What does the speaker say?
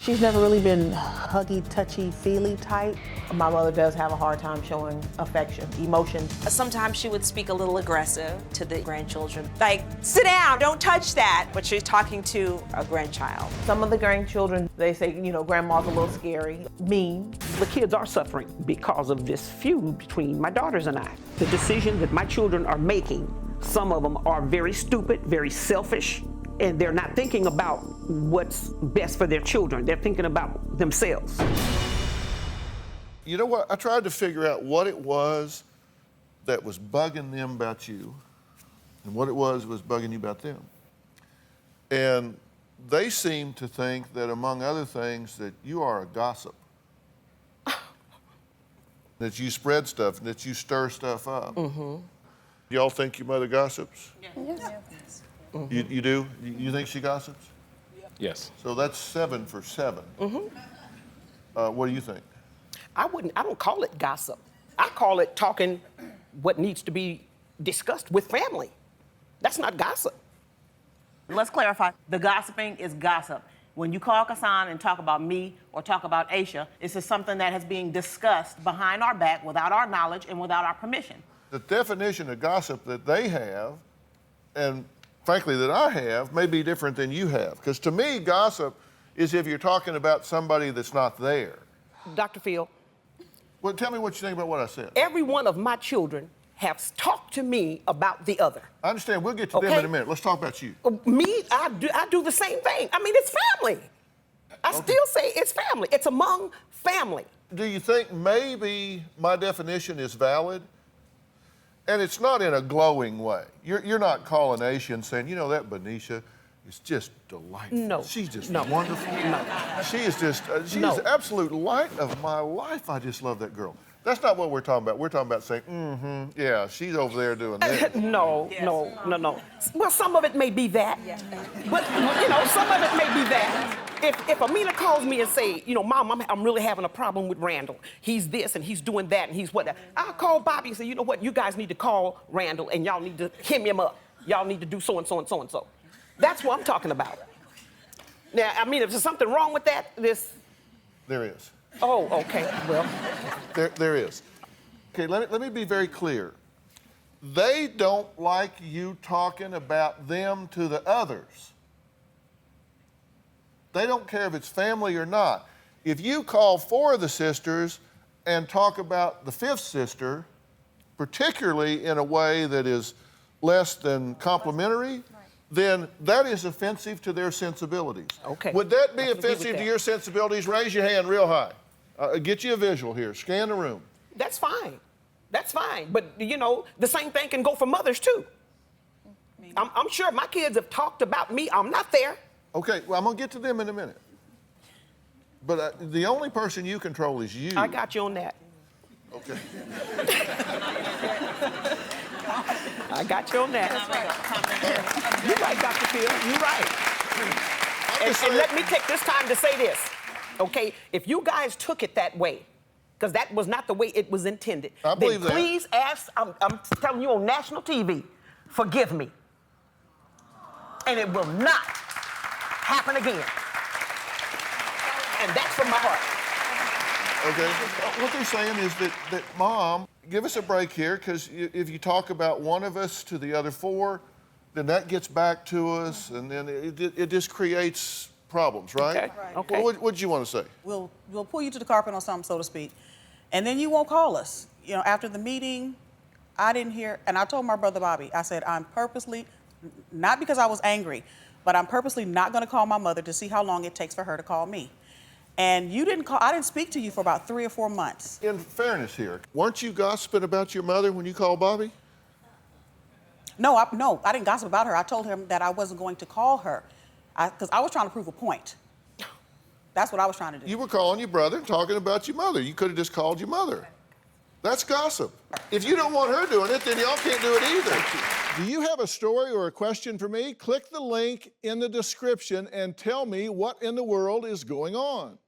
She's never really been huggy, touchy, feely type. My mother does have a hard time showing affection, emotion. Sometimes she would speak a little aggressive to the grandchildren. Like, sit down, don't touch that. But she's talking to a grandchild. Some of the grandchildren, they say, you know, grandma's a little scary, mean. The kids are suffering because of this feud between my daughters and I. The decision that my children are making, some of them are very stupid, very selfish, and they're not thinking about what's best for their children. They're thinking about themselves. You know what? I tried to figure out what it was that was bugging them about you and what it was bugging you about them. And they seem to think that, among other things, that you are a gossip. That you spread stuff and that you stir stuff up. Mm-hmm. Y'all think your mother gossips? Yes. Mm-hmm. You do? You think she gossips? Yes. So that's 7 for 7. Mm-hmm. What do you think? I don't call it gossip. I call it talking what needs to be discussed with family. That's not gossip. Let's clarify. The gossiping is gossip. When you call Kassan and talk about me or talk about Aisha, this is something that is being discussed behind our back without our knowledge and without our permission. The definition of gossip that they have, and frankly that I have, may be different than you have. Because to me, gossip is if you're talking about somebody that's not there. Dr. Phil. Well, tell me what you think about what I said. Every one of my children has talked to me about the other. I understand. We'll get to them in a minute. Let's talk about you. Me, I do the same thing. I mean, it's family. I still say it's family. It's among family. Do you think maybe my definition is valid? And it's not in a glowing way. You're not calling Aisha and saying, you know, that Benicia is just delightful. No. She's just No. wonderful. No. She is just, she's No. the absolute light of my life. I just love that girl. That's not what we're talking about. We're talking about saying, yeah, she's over there doing this. No. Well, some of it may be that. But, you know, some of it may be that. If Amina calls me and say, you know, Mom, I'm really having a problem with Randall. He's this and he's doing that and he's what. I'll call Bobby and say, you know what, you guys need to call Randall and y'all need to him up. Y'all need to do so and so and so and so. That's what I'm talking about. Now, I mean, if there's something wrong with that, There is. Oh, okay, well. There is. Okay, let me be very clear. They don't like you talking about them to the others. They don't care if it's family or not. If you call 4 of the sisters and talk about the 5th sister, particularly in a way that is less than complimentary, then that is offensive to their sensibilities. Okay. Would that be I can agree with offensive to that. your sensibilities? Raise your hand real high. Get you a visual here. Scan the room. That's fine. That's fine. But, you know, the same thing can go for mothers, too. I'm sure my kids have talked about me. I'm not there. Okay, well, I'm going to get to them in a minute. But the only person you control is you. I got you on that. Okay. I got you on that. You're right, Dr. Phil. You're right. And let me take this time to say this, okay? If you guys took it that way, because that was not the way it was intended, I believe then that. please ask, I'm telling you on national TV, forgive me. And it will not happen again. And that's from my heart. Okay. What they're saying is that Mom, give us a break here, because if you talk about one of us to the other 4, then that gets back to us, and then it just creates problems, right? Okay. Right. Okay. Well, what did you want to say? We'll pull you to the carpet on something, so to speak, and then you won't call us. You know, after the meeting, I didn't hear, and I told my brother Bobby, I said, I'm purposely, not because I was angry, but I'm purposely not going to call my mother to see how long it takes for her to call me. And you didn't call, I didn't speak to you for about 3 or 4 months. In fairness here, weren't you gossiping about your mother when you called Bobby? No, I didn't gossip about her. I told him that I wasn't going to call her because I was trying to prove a point. That's what I was trying to do. You were calling your brother and talking about your mother. You could have just called your mother. That's gossip. If you don't want her doing it, then y'all can't do it either. Do you have a story or a question for me? Click the link in the description and tell me what in the world is going on.